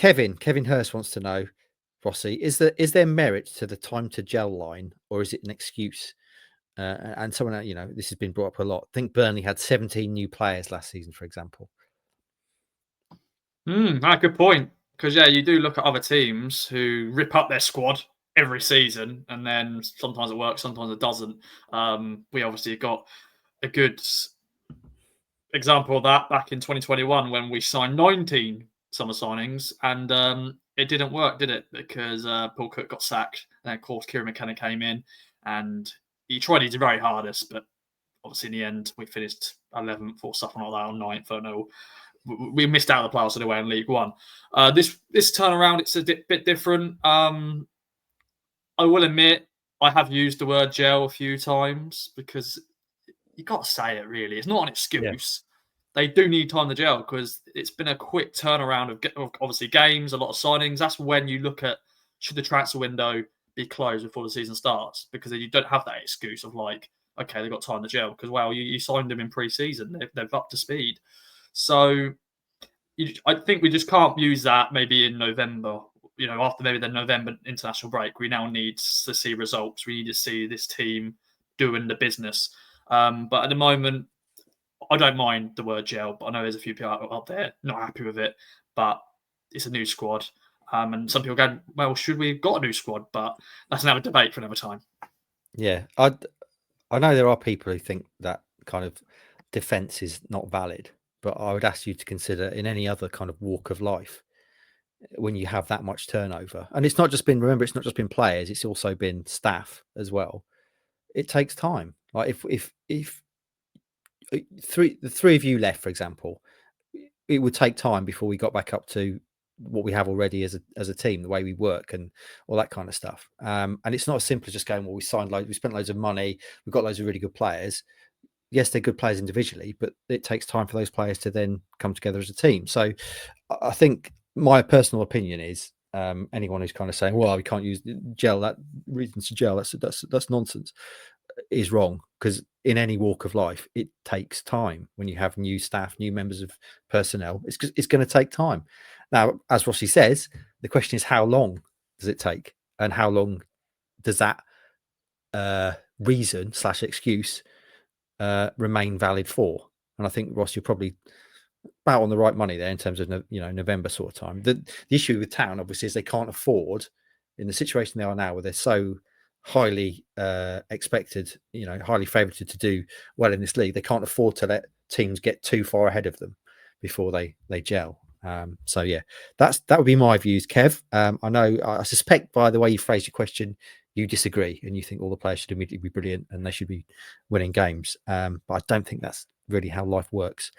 Kevin Hurst wants to know, Rossi, is there merit to the time to gel line, or is it an excuse? And someone, this has been brought up a lot. I think Burnley had 17 new players last season, for example. Good point. Because you do look at other teams who rip up their squad every season, and then sometimes it works, sometimes it doesn't. We obviously got a good example of that back in 2021 when we signed 19 summer signings, and it didn't work, did it? Because Paul Cook got sacked, and of course Kieran McKenna came in, and he tried his very hardest, but obviously in the end we finished 11th or something like that, or 9th. I don't know. We missed out of the playoffs anyway in League One. This turnaround, it's a bit different. I will admit I have used the word gel a few times because you got to say it. Really, it's not an excuse. They do need time to gel because it's been a quick turnaround of obviously games, a lot of signings. That's when you look at, should the transfer window be closed before the season starts, because you don't have that excuse of like, okay, they've got time to gel because, well, you signed them in pre-season. They're up to speed. So I think we just can't use that maybe in November, after maybe the November international break. We now need to see results. We need to see this team doing the business. But at the moment, I don't mind the word gel, but I know there's a few people out there not happy with it. But it's a new squad. And some people go, well, should we have got a new squad? But that's another debate for another time. Yeah, I know there are people who think that kind of defence is not valid, but I would ask you to consider in any other kind of walk of life, when you have that much turnover, and it's not just been players, it's also been staff as well. It takes time. Like if the three of you left, for example, it would take time before we got back up to what we have already as a team, the way we work and all that kind of stuff. And it's not as simple as just going, well, we spent loads of money, we've got loads of really good players. Yes, they're good players individually, but it takes time for those players to then come together as a team. So I think my personal opinion is, anyone who's kind of saying, well, we can't use gel, that reasons to gel, that's nonsense, is wrong. Because in any walk of life, it takes time. When you have new staff, new members of personnel, it's going to take time. Now, as Rossi says, the question is, how long does it take, and how long does that reason / excuse remain valid for? And I think, Ross, you're probably about on the right money there in terms of November sort of time. The issue with Town obviously is they can't afford, in the situation they are now, where they're so highly expected, highly favoured to do well in this league, they can't afford to let teams get too far ahead of them before they gel. So yeah, that would be my views, Kev. I suspect by the way you phrased your question, you disagree and you think all the players should immediately be brilliant and they should be winning games. But I don't think that's really how life works.